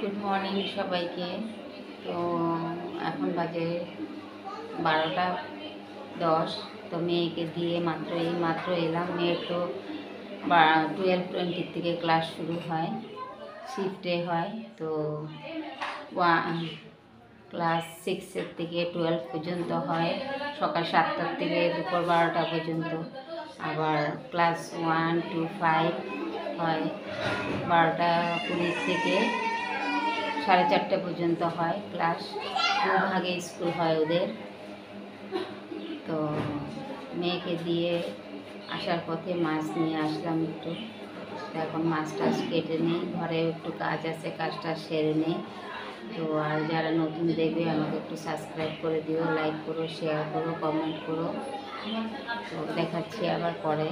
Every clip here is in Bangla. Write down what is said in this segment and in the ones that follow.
গুড মর্নিং সবাইকে। তো এখন বাজে 12:10। তো মেয়েকে দিয়ে মাত্র এলাম। মেয়ের তো 12:20 থেকে ক্লাস শুরু হয়, শিফটে হয়। তো ক্লাস 6 থেকে 12 পর্যন্ত হয়, সকাল 7টা থেকে দুপুর 12টা পর্যন্ত। আবার ক্লাস 1 to 5 হয় 12:20 থেকে 4:30 পর্যন্ত হয় ক্লাস। দুভাগে স্কুল হয় ওদের। তো মেয়েকে দিয়ে আসার পথে মাছ নিয়ে আসলাম একটু। এখন মাছ টাছ কেটে নিই, ঘরে একটু কাজ আছে, কাজটা সেরে নিই। তো আর যারা নতুন দেখবে আমাকে একটু সাবস্ক্রাইব করে দিও, লাইক করো, শেয়ার করো, কমেন্ট করো। তো দেখাচ্ছি আবার পরে।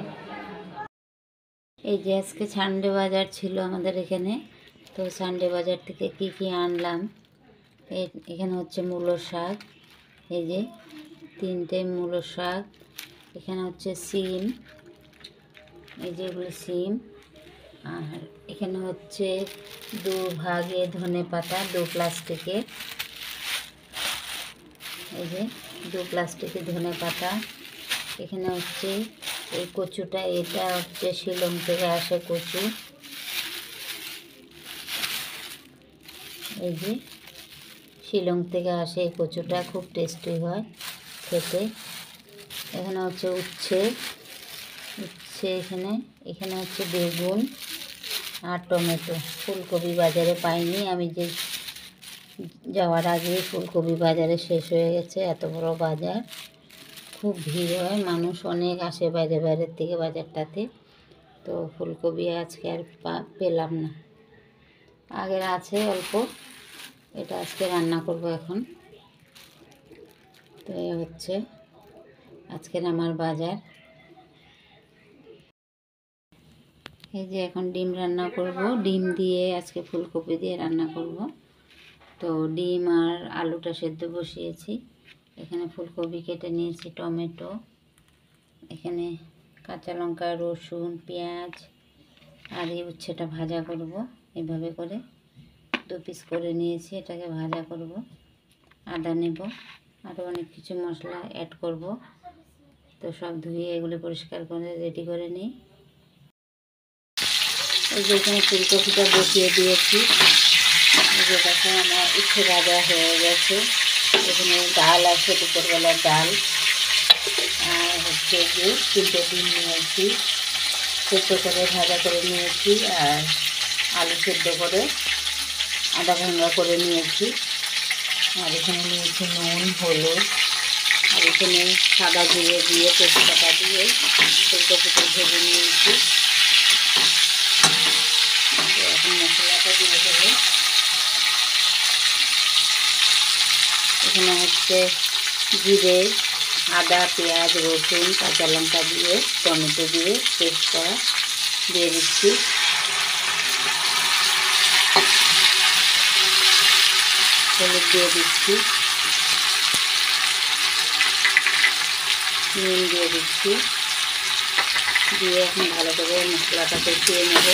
এই যে আজকে সানডে বাজার ছিল আমাদের এখানে। তো সানডে বাজার থেকে কি আনলাম, এখানে হচ্ছে মূলো শাক, এই যে 3টে মূলো শাক। এখানে হচ্ছে সিম, এই যে এগুলো সিম। আর এখানে হচ্ছে 2 ভাগে ধনে পাতা, 2 প্লাস্টিকে, এই যে 2 প্লাস্টিকে ধনে পাতা। এখানে হচ্ছে এই কচুটা, এটা হচ্ছে শিলং থেকে আসে কচু, এই যে শিলং থেকে আসে এই কচুটা, খুব টেস্টি হয় খেতে। এখানে হচ্ছে উচ্ছে, এখানে হচ্ছে বেগুন আর টমেটো। ফুলকপি বাজারে পাইনি আমি, যে যাওয়ার আগে ফুলকপি বাজারে শেষ হয়ে গেছে। এত বড় বাজার, খুব ভিড় হয়, মানুষ অনেক আসে বাইরের থেকে বাজারটাতে। তো ফুলকপি আজকে আর পেলাম না, আগের আছে অল্প, এটা আজকে রান্না করব এখন। তো এই হচ্ছে আজকের আমার বাজার। এই যে এখন ডিম রান্না করব, ডিম দিয়ে আজকে ফুলকপি দিয়ে রান্না করব। তো ডিম আর আলুটা সেদ্ধ বসিয়েছি। এখানে ফুলকপি কেটে নিয়েছি, টমেটো, এখানে কাঁচা লঙ্কা, রসুন, পেঁয়াজ, আর এই উচ্ছেটা ভাজা করব। এভাবে করে 2 পিস করে নিয়েছি, এটাকে ভাজা করব। আদা নেব, আরও অনেক কিছু মশলা অ্যাড করব। তো সব ধুয়ে এগুলো পরিষ্কার করে রেডি করে নিই। এই যে এখানে ফুলকপিটা বসিয়ে দিয়েছি, এই যে দেখো আমার উচ্ছে ভাজা হয়ে গেছে। এখানে ডাল আছে, দুপুরবেলার ডাল, আর হচ্ছে যে 3টে ডিম নিয়েছি, সেদ্ধ করে ভাজা করে নিয়েছি, আর আলু সেদ্ধ করে আদা ভাঙা করে নিয়েছি। আর এখানে নিয়েছি নুন, হলুদ, আর এখানে সাদা জিরে দিয়ে তেজপাতা দিয়ে ফুলকপিটা ভেজে নিয়েছি। তো এখন মশলাটা দিয়ে দেবো। এখানে হচ্ছে জিরে, আদা, পেঁয়াজ, রসুন, কাঁচা লঙ্কা দিয়ে, টমেটো দিয়ে পেস্ট করা দিয়ে দিচ্ছি। হলুদ দিয়ে দিচ্ছি, নুন দিয়ে দিচ্ছি, দিয়ে এখন ভালো করে মশলাটা কষিয়ে নেব।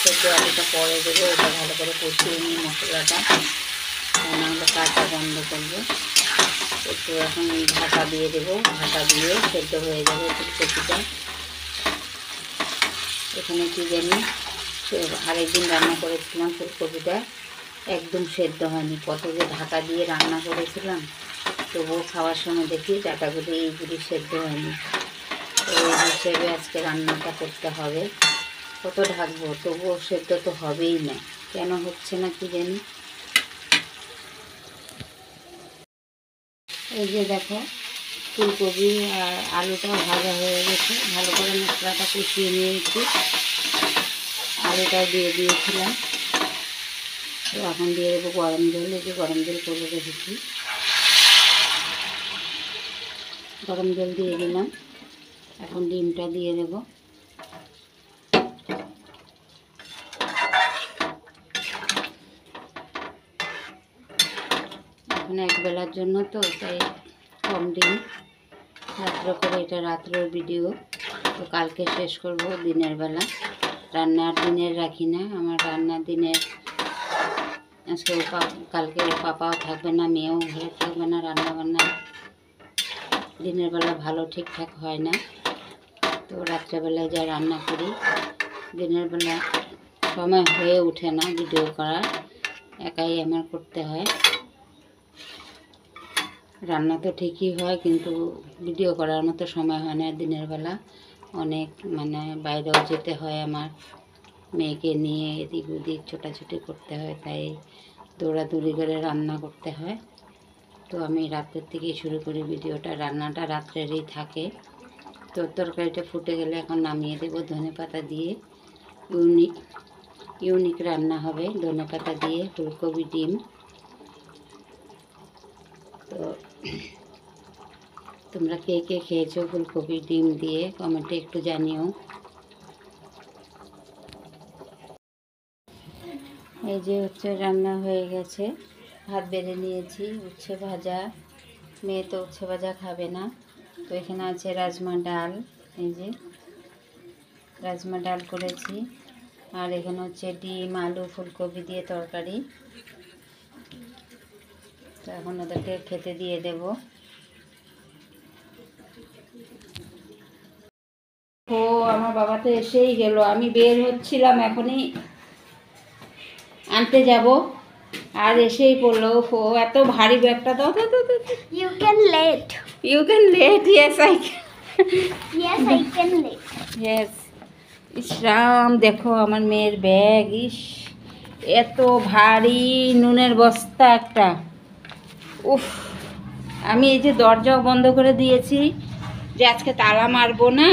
সেদ্ধ আলুটা পরে দেবো, এটা ভালো করে কষিয়ে নিই মশলাটা, কারণ আমরা কাঁচা বন্ধ করবো। একটু এখন ঢাকা দিয়ে দেবো, ঢাকা দিয়ে সেদ্ধ হয়ে যাবে ফুলকপিটা। এখানে কি জানি আরেকদিন রান্না করেছিলাম, ফুলকপিটা একদম সেদ্ধ হয়নি, কত যে ঢাকা দিয়ে রান্না করেছিলাম, তবুও খাওয়ার সময় দেখি ডাটাগুলো এইগুলি সেদ্ধ হয়নি। তো এই হিসেবে আজকে রান্নাটা করতে হবে। কত ঢাকবো, তবুও সেদ্ধ তো হবেই না, কেন হচ্ছে না কি জানি। এই যে দেখো ফুলকপি আর আলুটা ভাজা হয়ে গেছে, ভালো করে মশলাটা কষিয়ে নিয়েছি, আলুটাও দিয়ে দিয়েছিলাম। তো এখন দিয়ে দেবো গরম জল, এই যে গরম জল করে রেখেছি, গরম জল দিয়ে দিলাম। এখন ডিমটা দিয়ে দেব। এখন একবেলার জন্য তো, তাই কম ডিম, রাত্রে করে, এটা রাত্রের ভিডিও, তো কালকে শেষ করব দিনের বেলা। রান্নার দিনের রাখি না। আমার রান্নার দিনের আজকে কালকে ওর পাপাও থাকবে না, মেয়েও ঘরে থাকবে না, রান্নাবান্না দিনের বেলা ভালো ঠিকঠাক হয় না। তো রাত্রেবেলায় যা রান্না করি, দিনের বেলা সময় হয়ে ওঠে না ভিডিও করার, একাই আমার করতে হয়। রান্না তো ঠিকই হয় কিন্তু ভিডিও করার মতো সময় হয় না দিনের বেলা। অনেক মানে বাইরেও যেতে হয়, আমার মেয়েকে নিয়ে এদিক ওদিক ছোটাছুটি করতে হয়, তাই দৌড়াদৌড়ি করে রান্না করতে হয়। তো আমি রাতের থেকেই শুরু করি ভিডিওটা, রান্নাটা রাত্রেরই থাকে। তো তরকারিটা ফুটে গেলে এখন নামিয়ে দেবো ধনেপাতা দিয়ে। ইউনিক রান্না হবে ধনেপাতা দিয়ে, ফুলকপি ডিম। তো তোমরা কে কে খেয়েছো ফুলকপি ডিম দিয়ে কমেন্টে একটু জানিও। এই যে হচ্ছে রান্না হয়ে গেছে, ভাত বেড়ে নিয়েছি, উচ্ছে ভাজা। মেয়ে তো উচ্ছে ভাজা খাবে না, তো এখানে আছে রাজমা ডাল। এই যে রাজমা ডাল করেছি, আর এখানে হচ্ছে ডিম আলু ফুলকপি দিয়ে তরকারি। তো এখন ওদেরকে খেতে দিয়ে দেব। ও আমার বাবা তো এসেই গেল, আমি বের হচ্ছিলাম এখনই আনতে যাব, আর এসেই পড়লো। ও এত ভারী ব্যাগটা দাও। You can late. You can late, yes I Yes, I can late. Yes. ইসরাম দেখো আমার মেয়ের ব্যাগ, ইস এত ভারী, নুনের বস্তা একটা। উফ, আমি এই যে দরজাও বন্ধ করে দিয়েছি যে আজকে তালা মারবো না,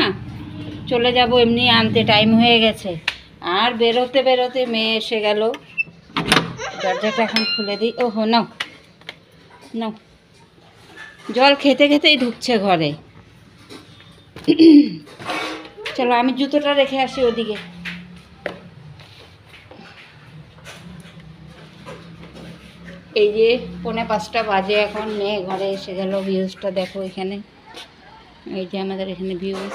চলে যাব এমনি আনতে, টাইম হয়ে গেছে। আর বেরোতে বেরোতে মেয়ে এসে গেল। দরজাটা এখন খুলে দিই। ওহো নাও নাও, জল খেতে খেতেই ঢুকছে ঘরে। চলো আমি জুতোটা রেখে আসি ওদিকে। এই যে 4:45 বাজে এখন, মেয়ে ঘরে এসে গেল। ভিউজটা দেখো এখানে, এই যে আমাদের এখানে ভিউজ,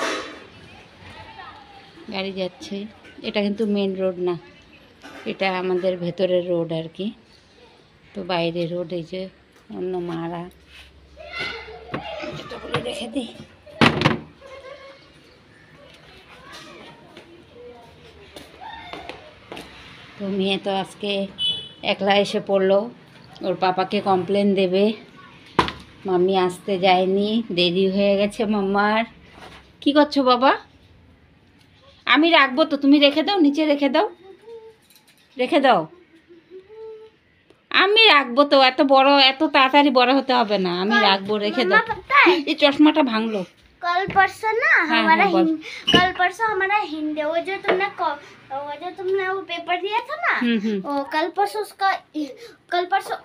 গাড়ি যাচ্ছে। এটা কিন্তু মেন রোড না, এটা আমাদের ভেতরের রোড আর কি। তো বাইরে রোড, এই যে অন্য মারা, এটা বলে রেখে দিই। তো মেয়ে তো আজকে একলা এসে পড়লো, ওর পাপাকে কমপ্লেন দেবে মাম্মি আসতে যায়নি, দেরি হয়ে গেছে মাম্মার। কি করছো বাবা? আমি রাখবো তো, তুমি রেখে দাও, নিচে রেখে দাও, রেখে দাও। আমি রাখবো তো, এত বড়, এত তাড়াতাড়ি বড় হতে হবে না, আমি রাখবো, রেখে দাও। এই চশমাটা ভাঙলো। कल परसों ना हाँ, हमारा हाँ, बोल। कल परसों हमारा हिंदी, वो जो तुमने वो पेपर दिया था ना, वो कल परसों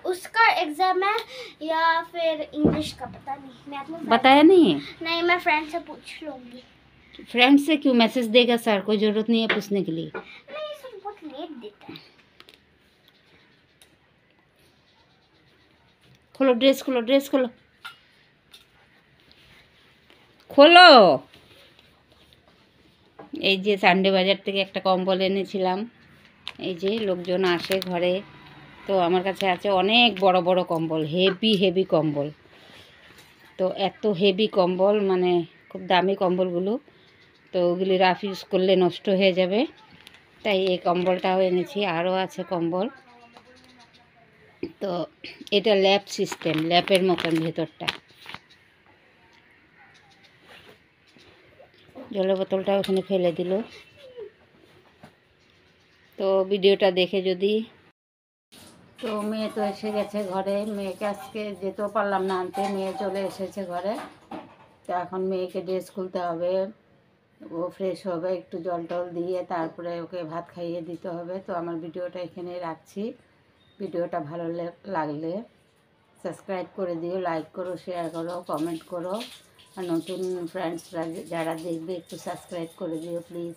उसका एग्जाम है या फिर इंग्लिश का, पता नहीं। मैं अपने बताया नहीं है? नहीं, मैं फ्रेंड से पूछ लूंगी। फ्रेंड से क्यों मैसेज देगा सर, कोई ज़रूरत नहीं है पूछने के लिए। नहीं, सर बहुत लेट देता है। খোলো ড্রেস, খোলো ড্রেস, খোলো খোলো। এই যে সানডে বাজার থেকে একটা কম্বল এনেছিলাম। এই যে লোকজন আসে ঘরে, তো আমার কাছে আছে অনেক বড় বড় কম্বল, হেভি হেভি কম্বল। তো এত হেভি কম্বল, মানে খুব দামি কম্বলগুলো, তো ওগুলি রাফ ইউজ করলে নষ্ট হয়ে যাবে, তাই এই কম্বলটাও এনেছি। আরও আছে কম্বল। তো এটা ল্যাপ সিস্টেম, ল্যাপের মতন ভেতরটা। জলের বোতলটা ওখানে ফেলে দিল। তো ভিডিওটা দেখে যদি, তো মেয়ে তো এসে গেছে ঘরে, মেয়েকে আজকে যেতেও পারলাম না আনতে, মেয়ে চলে এসেছে ঘরে। তো এখন মেয়েকে ড্রেস খুলতে হবে, ও ফ্রেশ হবে, একটু জল টল দিয়ে তারপরে ওকে ভাত খাইয়ে দিতে হবে। তো আমার ভিডিওটা এখানে রাখছি। ভিডিওটা ভালো লাগলে সাবস্ক্রাইব করে দিও, লাইক করো, শেয়ার করো, কমেন্ট করো, আর নতুন ফ্রেন্ডসরা যারা দেখবে একটু সাবস্ক্রাইব করে দিও প্লিজ।